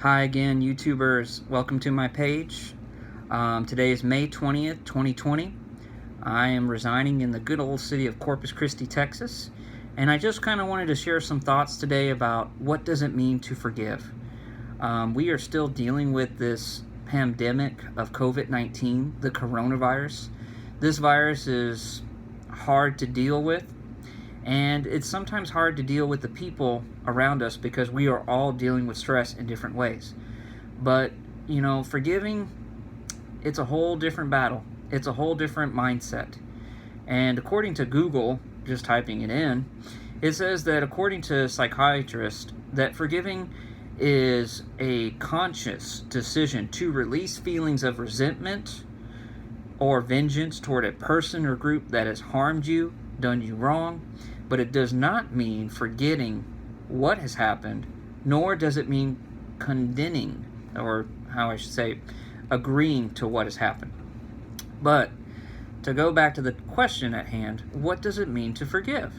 Hi again, YouTubers. Welcome to my page. Today is May 20th, 2020. I am residing in the good old city of Corpus Christi, Texas, and I just kind of wanted to share some thoughts today about what does it mean to forgive. We are still dealing with this pandemic of COVID-19, the coronavirus. This virus is hard to deal with, and it's sometimes hard to deal with the people around us because we are all dealing with stress in different ways. But, forgiving, it's a whole different battle. It's a whole different mindset. And according to Google, just typing it in, it says that according to psychiatrists, that forgiving is a conscious decision to release feelings of resentment or vengeance toward a person or group that has harmed you, done you wrong, but it does not mean forgetting what has happened, nor does it mean condemning, or how I should say, agreeing to what has happened. But to go back to the question at hand, what does it mean to forgive?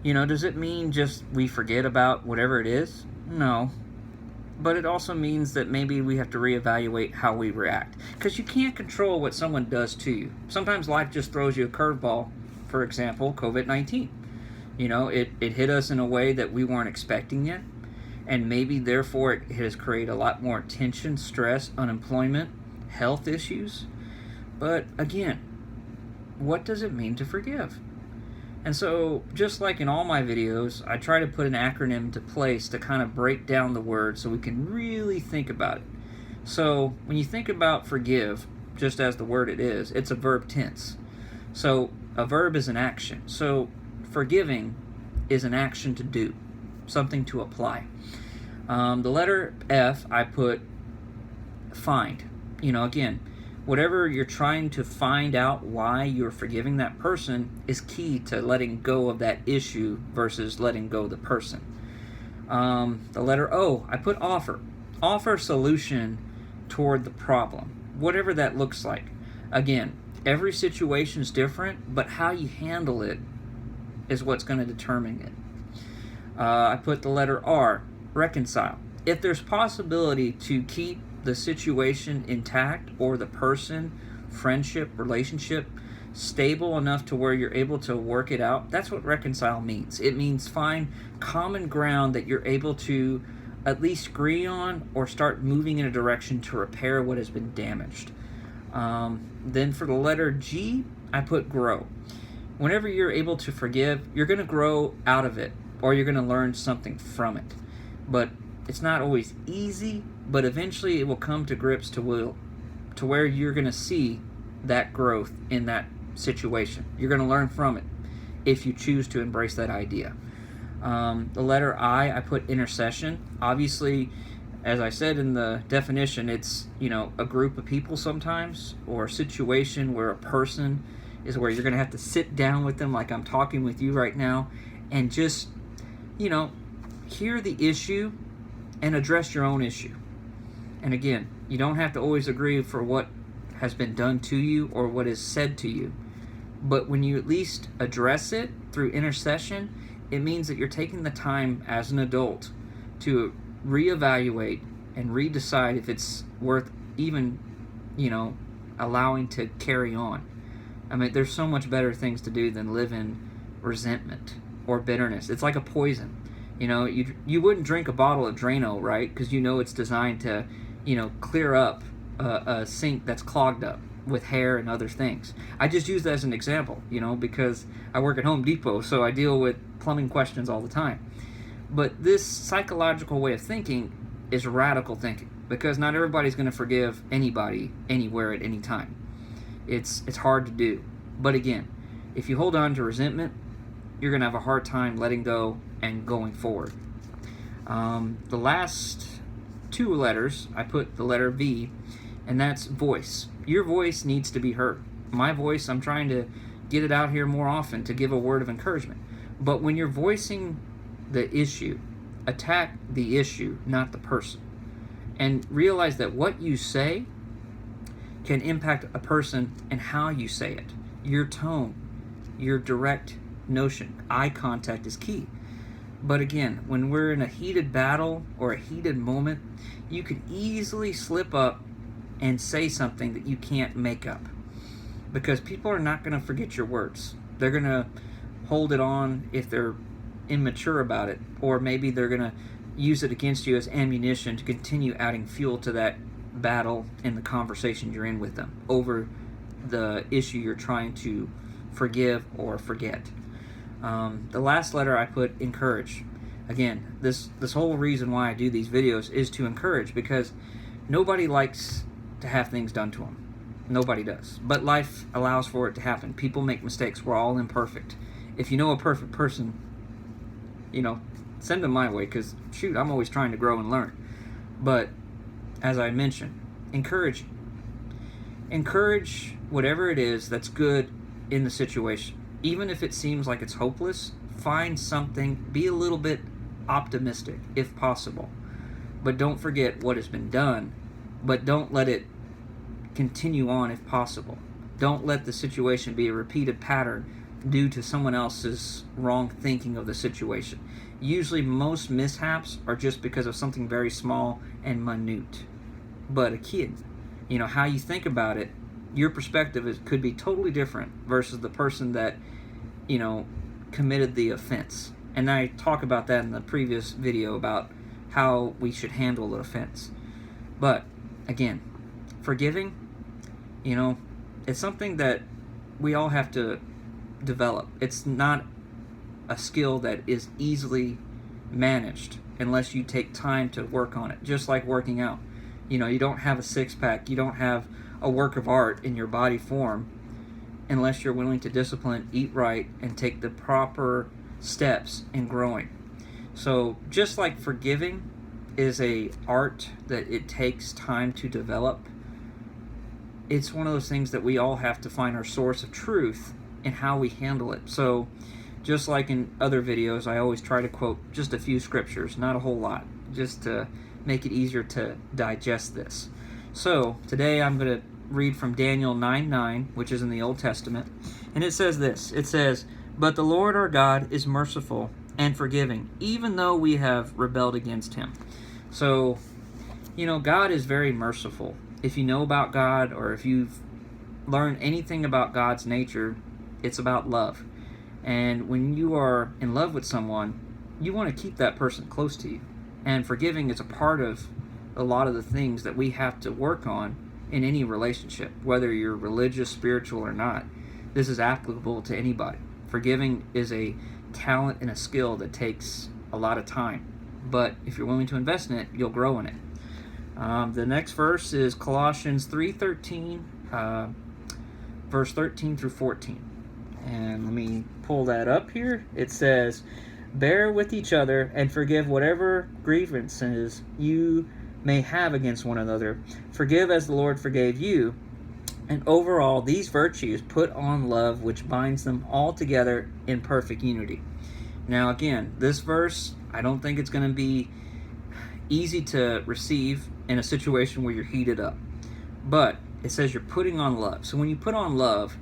Does it mean just we forget about whatever it is? No. But it also means that maybe we have to reevaluate how we react. Because you can't control what someone does to you. Sometimes life just throws you a curveball. For example, COVID-19. It hit us in a way that we weren't expecting it. And maybe, therefore, it has created a lot more tension, stress, unemployment, health issues. But again, what does it mean to forgive? And so, just like in all my videos, I try to put an acronym into place to kind of break down the word so we can really think about it. So, when you think about forgive, just as the word it is, it's a verb tense. So, a verb is an action. So, forgiving is an action to do, something to apply. The letter F, I put find. Again, whatever you're trying to find out why you're forgiving that person is key to letting go of that issue versus letting go of the person. The letter O, I put offer. Offer solution toward the problem, whatever that looks like. Again, every situation is different, but how you handle it is what's going to determine it. I put the letter R, reconcile. If there's possibility to keep the situation intact or the person, friendship, relationship stable enough to where you're able to work it out, that's what reconcile means. It means find common ground that you're able to at least agree on or start moving in a direction to repair what has been damaged. Then for the letter G, I put grow. Whenever you're able to forgive, you're going to grow out of it or you're going to learn something from it. But it's not always easy, but eventually it will come to grips to where you're going to see that growth in that situation. You're going to learn from it if you choose to embrace that idea. The letter I put intercession. Obviously, as I said in the definition, it's, a group of people sometimes, or a situation where a person is where you're going to have to sit down with them like I'm talking with you right now and just, hear the issue and address your own issue. And again, you don't have to always agree for what has been done to you or what is said to you. But when you at least address it through intercession, it means that you're taking the time as an adult to reevaluate and redecide if it's worth even, allowing to carry on. I mean, there's so much better things to do than live in resentment or bitterness. It's like a poison. You wouldn't drink a bottle of Drano, right? Because it's designed to, clear up a sink that's clogged up with hair and other things. I just use that as an example, because I work at Home Depot, so I deal with plumbing questions all the time. But this psychological way of thinking is radical thinking, because not everybody's going to forgive anybody, anywhere, at any time. It's hard to do. But again, if you hold on to resentment, you're going to have a hard time letting go and going forward. The last two letters, I put the letter V, and that's voice. Your voice needs to be heard. My voice, I'm trying to get it out here more often to give a word of encouragement. But when you're voicing the issue, attack the issue, not the person. And realize that what you say can impact a person and how you say it. Your tone, your direct notion. Eye contact is key. But again, when we're in a heated battle or a heated moment, you could easily slip up and say something that you can't make up, because people are not going to forget your words. They're going to hold it on if they're immature about it, or maybe they're going to use it against you as ammunition to continue adding fuel to that battle in the conversation you're in with them over the issue you're trying to forgive or forget. The last letter I put, encourage. Again, this whole reason why I do these videos is to encourage, because nobody likes to have things done to them. Nobody does. But life allows for it to happen. People make mistakes. We're all imperfect. If you know a perfect person, send them my way, because, shoot, I'm always trying to grow and learn. But, as I mentioned, encourage. Encourage whatever it is that's good in the situation. Even if it seems like it's hopeless, find something, be a little bit optimistic, if possible. But don't forget what has been done, but don't let it continue on if possible. Don't let the situation be a repeated pattern due to someone else's wrong thinking of the situation. Usually most mishaps are just because of something very small and minute. But a kid, how you think about it, your perspective could be totally different versus the person that, committed the offense. And I talk about that in the previous video about how we should handle an offense. But, again, forgiving, it's something that we all have to develop. It's not a skill that is easily managed unless you take time to work on it, just like working out. You don't have a six-pack, you don't have a work of art in your body form unless you're willing to discipline, eat right, and take the proper steps in growing. So just like forgiving is a art that it takes time to develop, it's one of those things that we all have to find our source of truth in how we handle it. So just like in other videos, I always try to quote just a few scriptures, not a whole lot, just to make it easier to digest this. So today I'm going to read from Daniel 9:9, which is in the Old Testament, and it says this. It says, "But the Lord our God is merciful and forgiving, even though we have rebelled against him." So, God is very merciful. If you know about God, or if you've learned anything about God's nature, it's about love. And when you are in love with someone, you want to keep that person close to you. And forgiving is a part of a lot of the things that we have to work on in any relationship, whether you're religious, spiritual, or not. This is applicable to anybody. Forgiving is a talent and a skill that takes a lot of time. But if you're willing to invest in it, you'll grow in it. The next verse is Colossians 3:13, verse 13 through 14. And let me pull that up here. It says, "Bear with each other and forgive whatever grievances you may have against one another. Forgive as the Lord forgave you. And over all these virtues put on love, which binds them all together in perfect unity." Now again, this verse, I don't think it's going to be easy to receive in a situation where you're heated up. But it says you're putting on love. So when you put on love,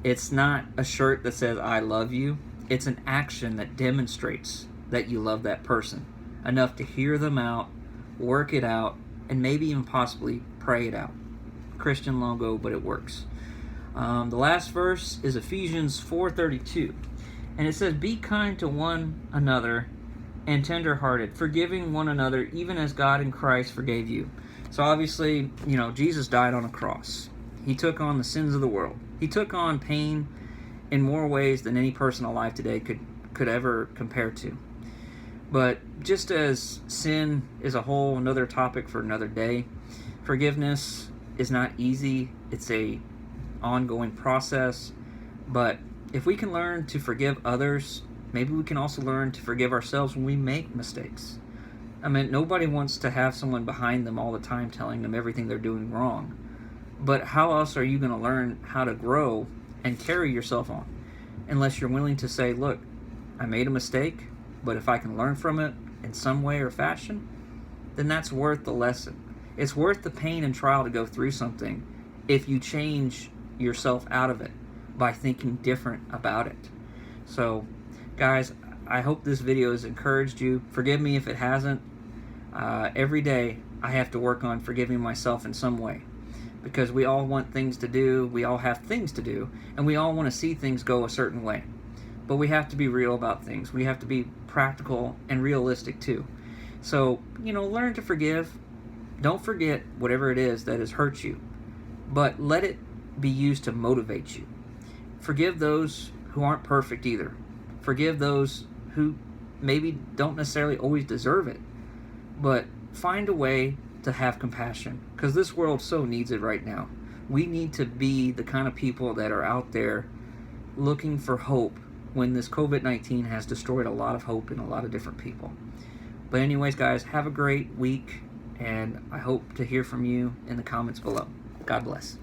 it's not a shirt that says "I love you." It's an action that demonstrates that you love that person enough to hear them out, work it out, and maybe even possibly pray it out. Christian logo, but it works. The last verse is Ephesians 4:32, and it says, "Be kind to one another and tender-hearted, forgiving one another, even as God in Christ forgave you." So obviously, Jesus died on a cross. He took on the sins of the world. He took on pain in more ways than any person alive today could ever compare to. But just as sin is a whole another topic for another day, forgiveness is not easy. It's a ongoing process. But if we can learn to forgive others, maybe we can also learn to forgive ourselves when we make mistakes. Nobody wants to have someone behind them all the time telling them everything they're doing wrong. But how else are you going to learn how to grow and carry yourself on unless you're willing to say, "Look, I made a mistake, but if I can learn from it in some way or fashion, then that's worth the lesson." It's worth the pain and trial to go through something if you change yourself out of it by thinking different about it. So, guys, I hope this video has encouraged you. Forgive me if it hasn't. Every day I have to work on forgiving myself in some way, because we all want things to do, we all have things to do, and we all want to see things go a certain way. But we have to be real about things. We have to be practical and realistic too. So, learn to forgive. Don't forget whatever it is that has hurt you, but let it be used to motivate you. Forgive those who aren't perfect either. Forgive those who maybe don't necessarily always deserve it, but find a way to have compassion, because this world so needs it right now. We need to be the kind of people that are out there looking for hope when this COVID-19 has destroyed a lot of hope in a lot of different people. But anyways, guys, have a great week, and I hope to hear from you in the comments below. God bless.